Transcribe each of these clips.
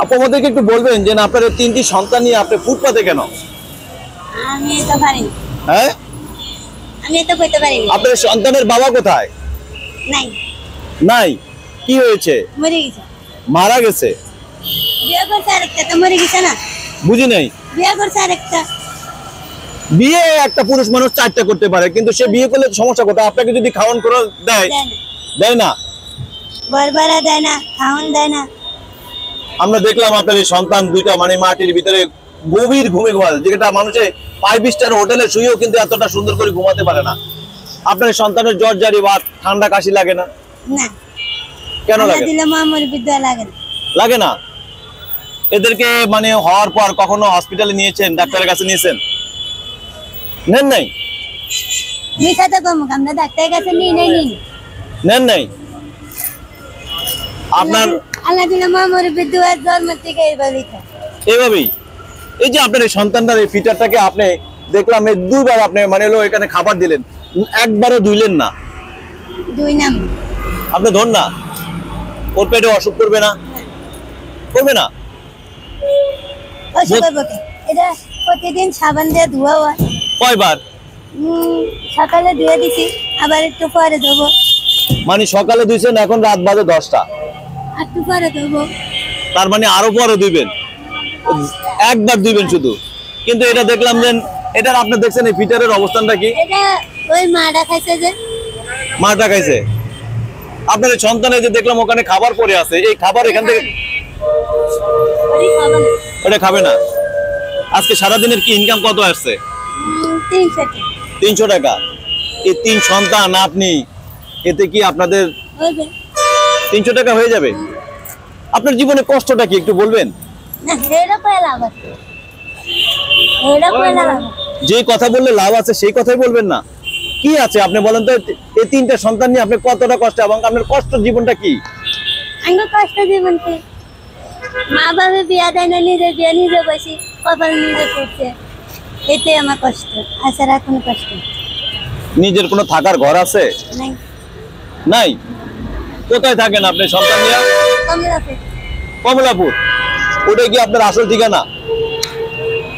আপু আমাদেরকে একটু বলবেন যে আপনার তিনটি সন্তান নিয়ে আপনি ফুটপাতে কেন? আমি তো পারি না। হ্যাঁ, আমি তো কইতে পারি না। আপনার সন্তানের বাবা কোথায়? নাই, নাই। কি হয়েছে? মরে গেছে। মারা গেছে? বিয়ে করছে আরেকটা, তো মরে গেছে না? বুঝি নাই। বিয়ে করছে আরেকটা। বিয়ে একটা পুরুষ মানুষ চারটা করতে পারে, কিন্তু সে বিয়ে করলে সমস্যা কোথায়? আপনাকে যদি খাওয়ান করে দেয়, দেয় না, দেয় না। বরবারা দেয় না, খাওয়ান দেয় না। আমরা দেখলাম আপনার এই সন্তান দুইটা মানে মাটির ভিতরে গভীর ঘুমে ঘুমায়, যেটা মানুষে 5 স্টার হোটেলে শুয়েও কিন্তু এতটা সুন্দর করে ঘুমাতে পারে না। আপনার এই সন্তানের জ্বর জারি বা ঠান্ডা কাশি লাগে না? না। কেন লাগে? দিলে মামুর বিদ্যা লাগে না। লাগে না। এদেরকে মানে হওয়ার পর কখনো হসপিটালে নিয়েছেন, ডাক্তারের কাছে নিয়েছেন? নেন নাই? মিশাতে কম, আমরা ডাক্তারের কাছে নিয়ে নেই নি। নেন নাই? আপনার আল্লাহ দিলে মামুর বিদ্যা জন্ম থেকে এইভাবেই খায়। এইভাবেই এই যে আপনার এই সন্তানটার এই ফিটারটাকে আপনি দেখলাম এই দুইবার আপনি মানে হলো এখানে খাবার দিলেন, একবারও ধুইলেন না। দুই নাম আপনি ধর না, ওর পেটে অসুখ করবে না? করবে না? অসুখ হবে। এটা প্রতিদিন সাবান দিয়ে ধোয়া হয়। কয়বার? সকালে ধুয়ে দিছি, আবার একটু পরে ধোবো। মানে সকালে ধুইছেন, এখন রাত বাজে 10টা, একটু পরে ধোবো। তার মানে আরো পরে ধুইবেন? একবার ধুইবেন শুধু? কিন্তু এটা দেখলাম যে এটার আপনি দেখছেন এই ফিটারের অবস্থানটা কি? এটা ওই মাটা খাইছে যে। মাটা খাইছে? আপনার এই সন্তানে যে দেখলাম ওখানে খাবার পড়ে আছে, এই খাবার এখান থেকে ওটা খাবে না? আজকে সারাদিনের কি ইনকাম কত আসছে? 300 টাকা। এই 3 সন্তান আপনি, এতে কি আপনাদের 300 টাকা হয়ে যাবে? আপনার জীবনে কষ্টটা কি একটু বলবেন? যে কথা বললে লাভ আছে সেই কথাই বলবেন না? কি আছে আপনি বলেন তো, এই 3টা সন্তান নিয়ে আপনি কতটা কষ্ট, এবং আপনার কষ্ট জীবনটা কি? কষ্ট জীবন কি, মা বাবা বিয়া দেয় না, নিজে বিয়া নিজে বসি, কপাল নিজে করছে, এতে আমার কষ্ট। আসার কোনো কষ্ট নিজের কোনো থাকার ঘর আছে? নাই। নাই? কোথায় থাকেন আপনি সন্তান নিয়ে? কমলাপুর। কমলাপুর? ওটা কি আপনার আসল ঠিকানা?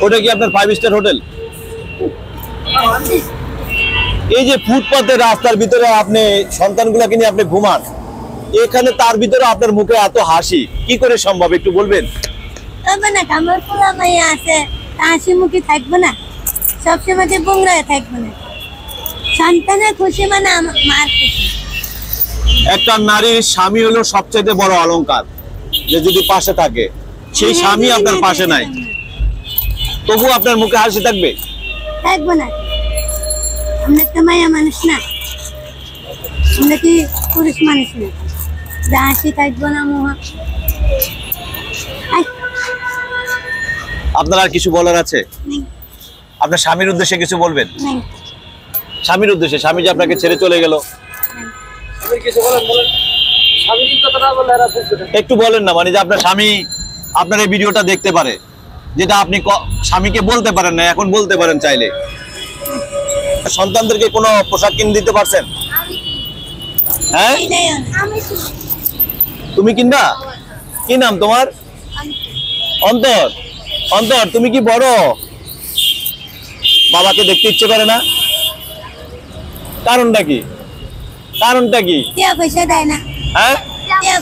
ওটা কি আপনার 5 স্টার হোটেল? এই যে ফুটপাতে রাস্তার ভিতরে আপনি সন্তানগুলোকে নিয়ে আপনি ঘুমান, এখানে তার ভিতরে আপনার মুখে এত হাসি কি করে সম্ভব একটু বলবেন? তবে না, আমার পোলা মাইয়া আছে, হাসি মুখে থাকবো না? সবসময় বুংরায় থাকবো না? সন্তানের খুশি মানে মার খুশি। একটা নারীর স্বামী হলো সবচেয়ে বড় অলংকার, যে যদি পাশে থাকে। সেই স্বামী আপনার পাশে নাই, তবু আপনার মুখে হাসি থাকবে? থাকবো না। আমরা তো মায়া মানুষ না, আমরা কি পুরুষ মানুষ না? যা হাসি থাকবো না মুহ। আপনার আর কিছু বলার আছে? আপনার স্বামীর উদ্দেশ্যে কিছু বলবেন? স্বামীর উদ্দেশ্যে, স্বামী যে আপনাকে ছেড়ে চলে গেল, একটু বলেন না। মানে যে আপনার স্বামী আপনার এই ভিডিওটা দেখতে পারে, যেটা আপনি স্বামীকে বলতে পারেন না, এখন বলতে পারেন চাইলে। সন্তানদেরকে কোনো পোশাক কিনে দিতে পারছেন? হ্যাঁ, তুমি কিনবা? কি নাম তোমার? অন্তর। অন্তর, তুমি কি বড়? বাবাকে দেখতে ইচ্ছে করে না? কারণটা কি? কারণটা কি? পয়সা দেয় না। হ্যাঁ,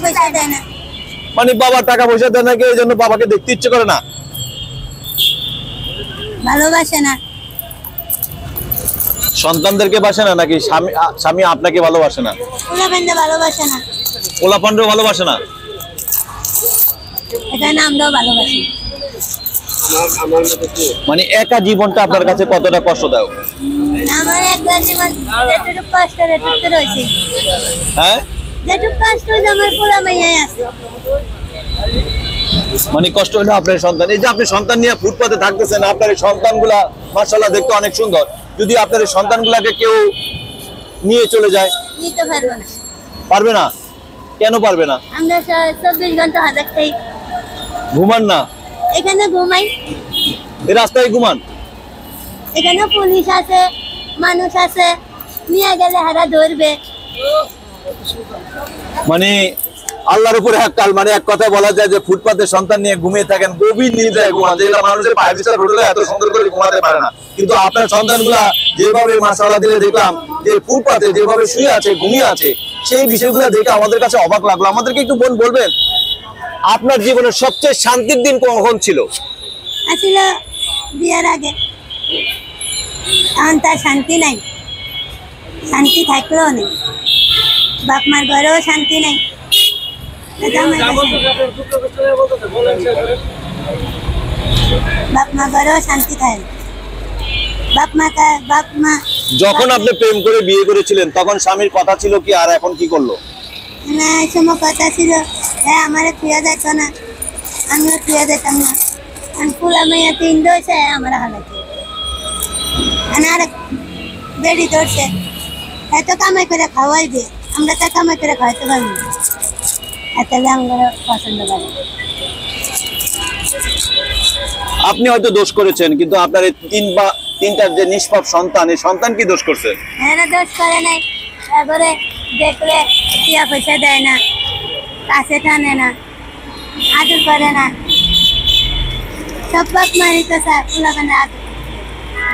পয়সা দেয় না মানে বাবা টাকা পয়সা দেয় নাকি, এই জন্য বাবাকে দেখতে ইচ্ছে করে না? ভালোবাসে না। সন্তানদেরকে বাসে না নাকি স্বামী আপনাকে ভালোবাসে না? পোলাপানকে ভালোবাসে না। পোলাপানকেও ভালোবাসে না? এখানে আমরাও ভালোবাসি। মানে একা জীবনটা আপনার কাছে কতটা কষ্টদায়ক? আমার একটা জীবন যেটুকু কষ্ট এটুকু রয়েছে। হ্যাঁ, যেটুকু কষ্ট আমার পোলা মাইয়াই আছে। মানে কষ্ট হলো আপনার সন্তান। এই যে আপনি সন্তান নিয়ে ফুটপাতে থাকতেছেন, আপনার এই সন্তানগুলা মাশাআল্লাহ দেখতে অনেক সুন্দর। যদি আপনার এই সন্তানগুলাকে কেউ নিয়ে চলে যায়? নিতে পারবো না। পারবে না? কেন পারবে না? আমরা 24 ঘন্টা হাজার খাই। ঘুমান না? এখানে ঘুমাই। এই রাস্তায় ঘুমান? এখানে পুলিশ আছে, মানুষ আছে, নিয়ে গেলে হারা ধরবে। মানে আল্লাহর উপরে হাক্কাল, মানে এক কথায় বলা যায় যে ফুটপাতে সন্তান নিয়ে ঘুমিয়ে থাকেন, গভীর নিদ্রায় ঘুমান, যেটা মানুষের 5 স্টার হোটেলে এত সুন্দর করে ঘুমাতে পারে না। কিন্তু আপনার সন্তানগুলা যেভাবে মাশাআল্লাহ দিলে দেখলাম যে ফুটপাতে যেভাবে শুয়ে আছে, ঘুমিয়ে আছে, সেই বিষয়গুলো দেখে আমাদের কাছে অবাক লাগলো। আমাদেরকে একটু বলবেন আপনার জীবনের সবচেয়ে শান্তির দিন কখন ছিল? আসলে বিয়ের আগে, এখন তার শান্তি নাই, শান্তি থাকলেও নেই, বাপ মার ঘরেও শান্তি নাই, বাপ মা ঘরেও শান্তি থাকে, বাপ মা যখন আপনি প্রেম করে বিয়ে করেছিলেন তখন স্বামীর কথা ছিল কি, আর এখন কি করলো? না, এই সময় কথা ছিল হ্যাঁ আমার প্রিয় যেত না, আমিও প্রিয় যেতাম না, ফুলা মেয়ে 3 দোষে আমার হালাতে আর বেড়ি ধরছে, এত কামাই করে খাওয়াই দিয়ে আমরা তা কামাই করে খাওয়াইতে পারি না, এত আমরা পছন্দ করি। আপনি হয়তো দোষ করেছেন, কিন্তু আপনার এই তিনটার যে নিষ্পাপ সন্তান, এই সন্তান কি দোষ করছে? এরা দোষ করে নাই, তারপরে দেখলে টিয়া পয়সা দেয় না, কাছে টানে না, আদর করে না, সব বাপ মারি তো ফুলাখানে আদর,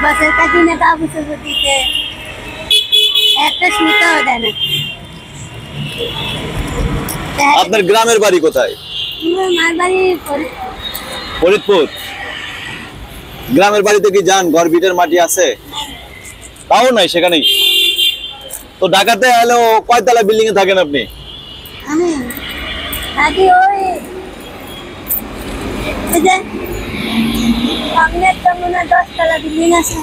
বছর কাটিনে কাবু চুবু দিতে একটা শুনতেও দেয় না। আপনার গ্রামের বাড়ি কোথায়? মার বাড়ি ফরিদপুর। গ্রামের বাড়িতে কি যান? ঘর ভিটের মাটি আছে? তাও নাই সেখানেই। তো ঢাকাতে হলো কয়তলা বিল্ডিং এ থাকেন আপনি? আমি থাকি ওই যে সামনে তো মনে হয় 10 তলা বিল্ডিং আছে।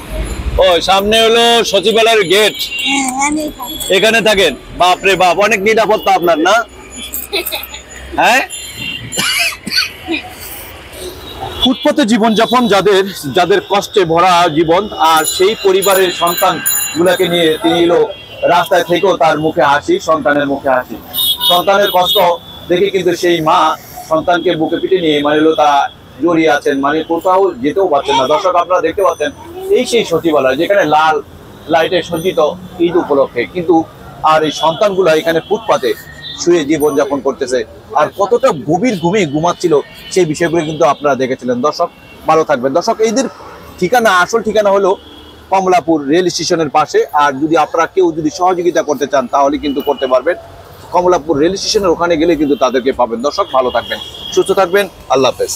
ও সামনে হলো সচিবালয়ের গেট, হ্যাঁ আমি থাকি। এখানে থাকেন? বাপরে বাপ, অনেক নিরাপত্তা আপনার না? হ্যাঁ, ফুটপাতে জীবনযাপন যাদের কষ্টে ভরা জীবন, আর সেই পরিবারের সন্তান গুলাকে নিয়ে তিনি এলো রাস্তায় থেকেও তার মুখে হাসি, সন্তানের মুখে হাসি। সন্তানের কষ্ট দেখে কিন্তু সেই মা সন্তানকে বুকে পিঠে নিয়ে মানে হলো তা জড়িয়ে আছেন, মানে কোথাও যেতেও পারছেন না। দর্শক আপনারা দেখতে পাচ্ছেন এই সেই সচিবালয় যেখানে লাল লাইটে সজ্জিত ঈদ উপলক্ষে, কিন্তু আর এই সন্তানগুলো এখানে ফুটপাতে শুয়ে জীবনযাপন করতেছে, আর কতটা গভীর ঘুমে ঘুমাচ্ছিল সেই বিষয়গুলো কিন্তু আপনারা দেখেছিলেন। দর্শক ভালো থাকবেন। দর্শক এদের ঠিকানা, আসল ঠিকানা হলো কমলাপুর রেল স্টেশনের পাশে। আর যদি আপনারা কেউ যদি সহযোগিতা করতে চান তাহলে কিন্তু করতে পারবেন, কমলাপুর রেল স্টেশনের ওখানে গেলে কিন্তু তাদেরকে পাবেন। দর্শক ভালো থাকবেন, সুস্থ থাকবেন, আল্লাহ হাফেজ।